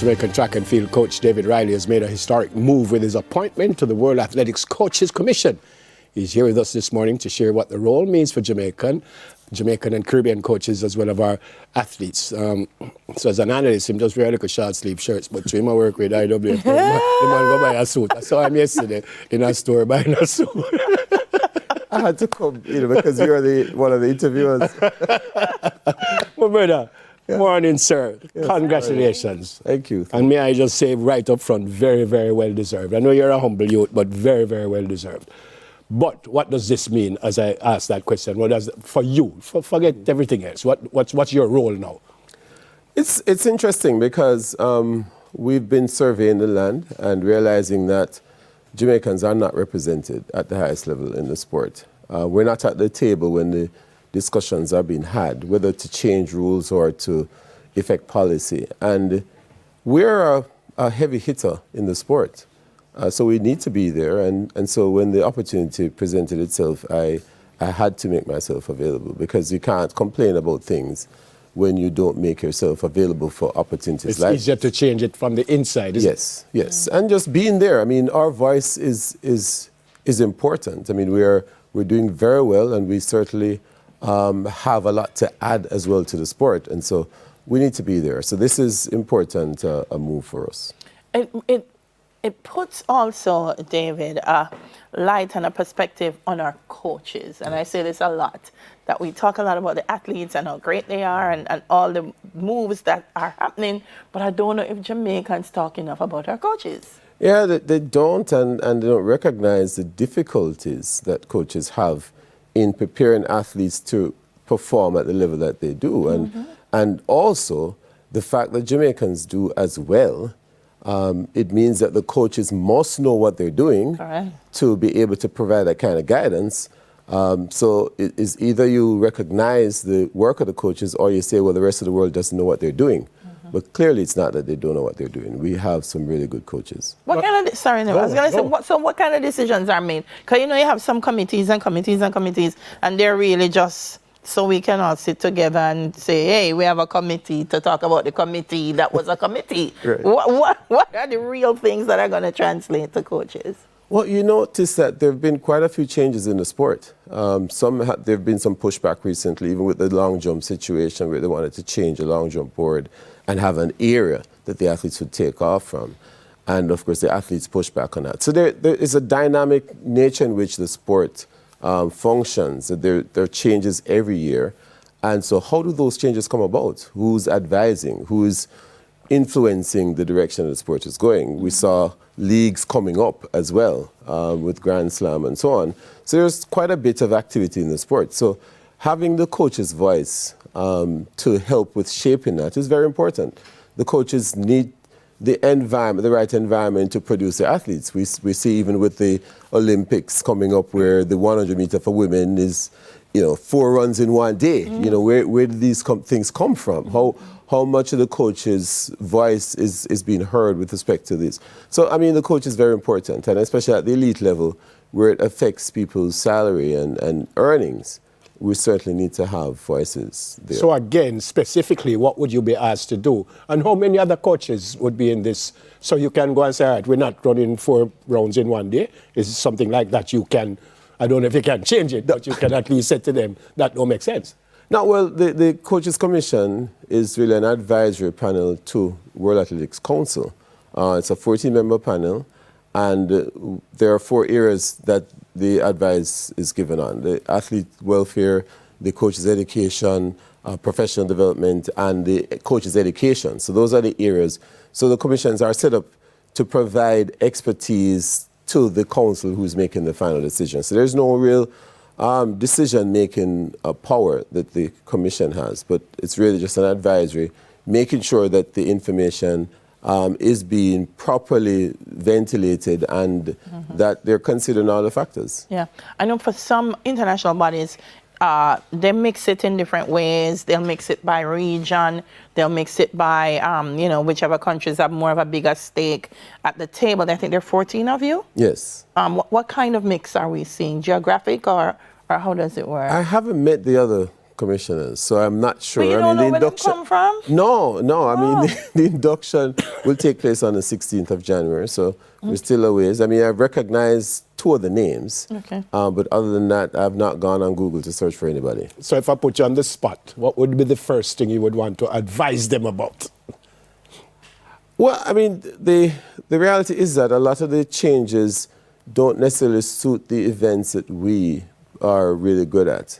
Jamaican track and field coach David Riley has made a historic move with his appointment to the World Athletics Coaches Commission. He's here with us this morning to share what the role means for Jamaican and Caribbean coaches as well as our athletes. So as an analyst, him just wear like a short sleeve shirts, but to him I work with IWF. The man go buy a suit. I saw him yesterday in a store buying a suit. I had to come, because you're one of the interviewers. Well, brother, morning, sir. Yes, congratulations. Thank you. And may I just say right up front, very, very well deserved. I know you're a humble youth, but very, very well deserved. But what does this mean as I ask that question? What does for you? Forget everything else. What's your role now? It's interesting because we've been surveying the land and realizing that Jamaicans are not represented at the highest level in the sport. We're not at the table when the discussions are being had, whether to change rules or to effect policy. And we're a heavy hitter in the sport. So we need to be there. And so when the opportunity presented itself, I had to make myself available because you can't complain about things when you don't make yourself available for opportunities. It's easier to change it from the inside, isn't it? Yes. And just being there. I mean, our voice is important. I mean, we're doing very well, and we certainly have a lot to add as well to the sport. And so we need to be there. So this is important, a move for us. It puts also, David, a light and a perspective on our coaches. And I say this a lot, that we talk a lot about the athletes and how great they are and all the moves that are happening, but I don't know if Jamaicans talk enough about our coaches. Yeah, they don't, and they don't recognize the difficulties that coaches have in preparing athletes to perform at the level that they do. And also the fact that Jamaicans do as well. It means that the coaches must know what they're doing to be able to provide that kind of guidance. So it is either you recognize the work of the coaches or you say, well, the rest of the world doesn't know what they're doing. But clearly it's not that they don't know what they're doing. We have some really good coaches. What kind of, I was going to say, what kind of decisions are made? Because, you have some committees, and they're really just so we can all sit together and say, hey, we have a committee to talk about the committee that was a committee. Right. What are the real things that are going to translate to coaches? Well, you notice that there have been quite a few changes in the sport. There have been some pushback recently, even with the long jump situation where they wanted to change the long jump board and have an area that the athletes would take off from. And of course, the athletes push back on that. So there is a dynamic nature in which the sport functions. There are changes every year. And so how do those changes come about? Who's advising? Who's influencing the direction the sport is going? We saw leagues coming up as well with Grand Slam and so on. So there's quite a bit of activity in the sport. So having the coach's voice to help with shaping that is very important. The coaches need the environment, the right environment to produce the athletes. We see even with the Olympics coming up where the 100 meter for women is, 4 runs in one day. Where did these things come from? How much of the coach's voice is being heard with respect to this? So, I mean, the coach is very important, and especially at the elite level where it affects people's salary and earnings. We certainly need to have voices there. So again, specifically, what would you be asked to do? And how many other coaches would be in this? So you can go and say, all right, we're not running 4 rounds in one day. Is it something like that you can, I don't know if you can change it, but you can at least say to them, that don't make sense. No, well, the Coaches Commission is really an advisory panel to World Athletics Council. It's a 14-member panel, and there are 4 areas that the advice is given on: the athlete welfare, the coaches' education, professional development, and the coaches' education. So those are the areas. So the commissions are set up to provide expertise to the council who's making the final decision. So there's no real decision-making power that the commission has, but it's really just an advisory, making sure that the information is being properly ventilated and that they're considering all the factors. Yeah, I know for some international bodies, they mix it in different ways. They'll mix it by region. They'll mix it by, whichever countries have more of a bigger stake at the table. I think there are 14 of you? Yes. What kind of mix are we seeing? Geographic or how does it work? I haven't met the other commissioners, so I'm not sure. But you don't know where they come from? No. I mean, the induction will take place on the 16th of January, so we're still a ways. I mean, I've recognized 2 of the names, but other than that, I've not gone on Google to search for anybody. So if I put you on the spot, what would be the first thing you would want to advise them about? Well, I mean, the reality is that a lot of the changes don't necessarily suit the events that we are really good at.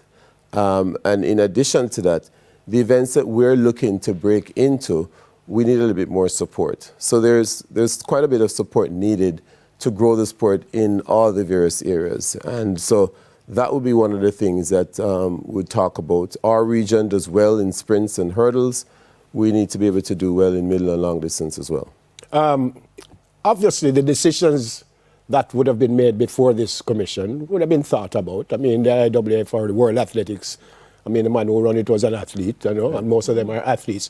And in addition to that, the events that we're looking to break into, we need a little bit more support. So there's quite a bit of support needed to grow the sport in all the various areas. And so that would be one of the things that we'd talk about. Our region does well in sprints and hurdles. We need to be able to do well in middle and long distance as well. Obviously, the decisions that would have been made before this commission would have been thought about. I mean, the IAAF or the World Athletics, I mean, the man who ran it was an athlete, you know, and most of them are athletes.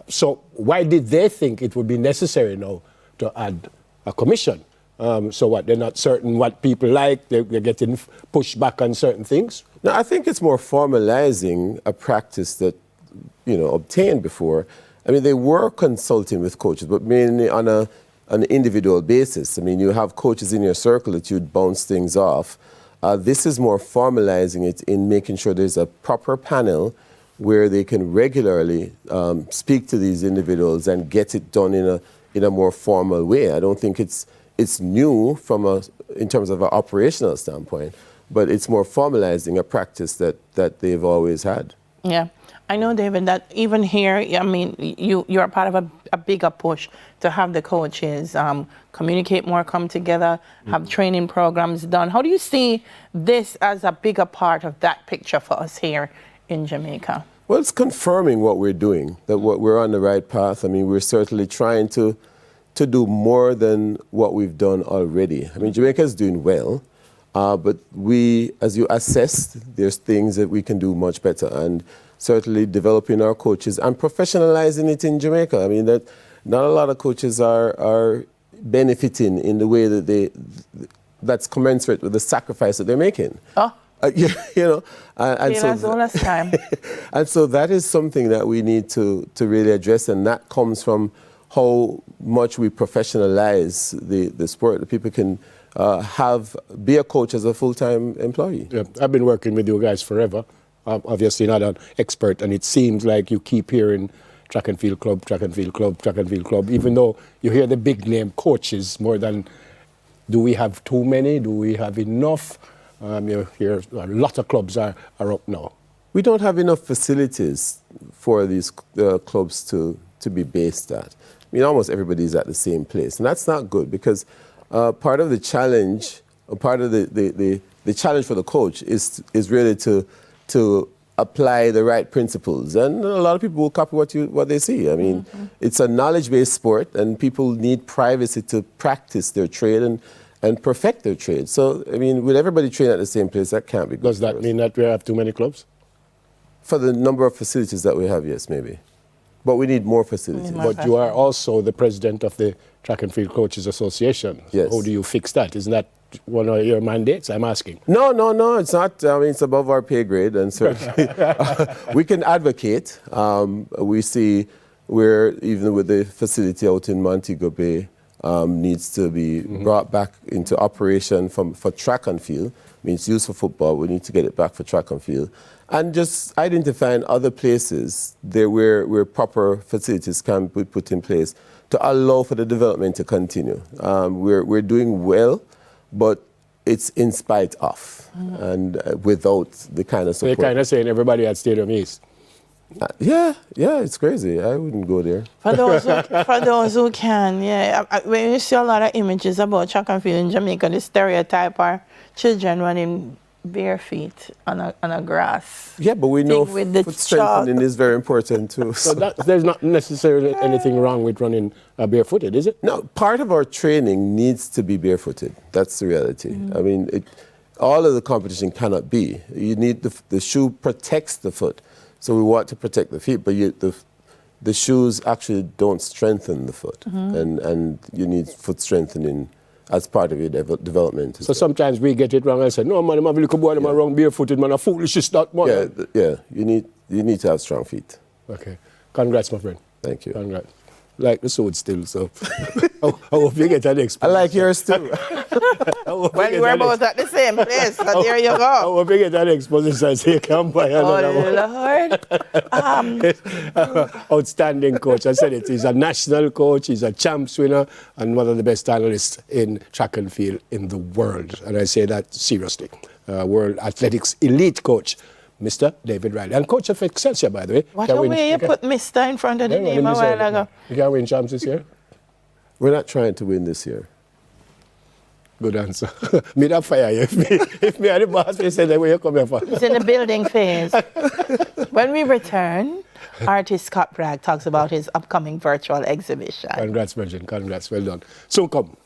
So why did they think it would be necessary now to add a commission? So what, they're not certain what people like, they're getting pushed back on certain things? No, I think it's more formalizing a practice that, you know, obtained before. I mean, they were consulting with coaches, but mainly on an individual basis. I mean, you have coaches in your circle that you'd bounce things off. This is more formalizing it in making sure there's a proper panel where they can regularly speak to these individuals and get it done in a more formal way. I don't think it's new in terms of an operational standpoint, but it's more formalizing a practice that they've always had. Yeah. I know, David, that even here, I mean, you're part of a bigger push to have the coaches communicate more, come together, have training programs done. How do you see this as a bigger part of that picture for us here in Jamaica? Well, it's confirming what we're doing, that we're on the right path. I mean, we're certainly trying to do more than what we've done already. I mean, Jamaica is doing well, but as you assess, there's things that we can do much better. And certainly developing our coaches and professionalizing it in Jamaica. I mean, that not a lot of coaches are benefiting in the way that's commensurate with the sacrifice that they're making. Oh. You know, and so that is something that we need to really address, and that comes from how much we professionalize the sport. That people can be a coach as a full-time employee. Yeah, I've been working with you guys forever. I'm obviously not an expert, and it seems like you keep hearing track and field club, track and field club, track and field club, even though you hear the big name coaches more than, do we have too many? Do we have enough? You hear a lot of clubs are up now. We don't have enough facilities for these clubs to be based at. I mean, almost everybody's at the same place, and that's not good, because part of the challenge, part of the challenge for the coach is really to apply the right principles, and a lot of people will copy what they see. I mean, it's a knowledge-based sport, and people need privacy to practice their trade and perfect their trade. So, I mean, with everybody training at the same place, that can't be good. Does that mean that we have too many clubs? For the number of facilities that we have, yes, maybe. But we need more facilities. But you are also the president of the Track and Field Coaches Association. Yes. How do you fix that? Isn't that one of your mandates? I'm asking. No, it's not. I mean, it's above our pay grade, and certainly we can advocate. We see where, even with the facility out in Montego Bay, needs to be brought back into operation for track and field. I mean, it's used for football. We need to get it back for track and field. And just identifying other places there where proper facilities can be put in place to allow for the development to continue. We're doing well, but it's in spite of and without the kind of support. So you're kind of saying everybody at Stadium East. Yeah, it's crazy. I wouldn't go there. For those who can, yeah. When you see a lot of images about track and field in Jamaica, the stereotype are children running bare feet on a grass. Yeah, but we know foot strengthening is very important too. So there's not necessarily anything wrong with running barefooted, is it? No, part of our training needs to be barefooted. That's the reality. I mean, all of the competition cannot be. You need the shoe protects the foot. So we want to protect the feet, but the shoes actually don't strengthen the foot. And you need foot strengthening as part of your development. So sometimes we get it wrong and say, no, man, I'm a little boy, I'm wrong barefooted, man, I'm foolish, it's not one. Yeah, you need to have strong feet. Okay. Congrats, my friend. Thank you. Congrats. Like the sword still, so I hope you get an exposition. I like yours too. Well, we're both at the same place, so there you I go. hope you get an exposition so you can buy another Lord. Outstanding coach. I said it. He's a national coach. He's a champs winner and one of the best analysts in track and field in the world. And I say that seriously. World athletics elite coach, Mr. David Riley. And coach of Excelsior, by the way. What a way you put Mr. in front of the name a while ago. You can win champs this year? We're not trying to win this year. Good answer. Me that fire you. If me are the boss, we say that where you come here for. It's in the building phase. When we return, artist Scott Bragg talks about his upcoming virtual exhibition. Congrats, Virgin. Congrats. Well done. So come.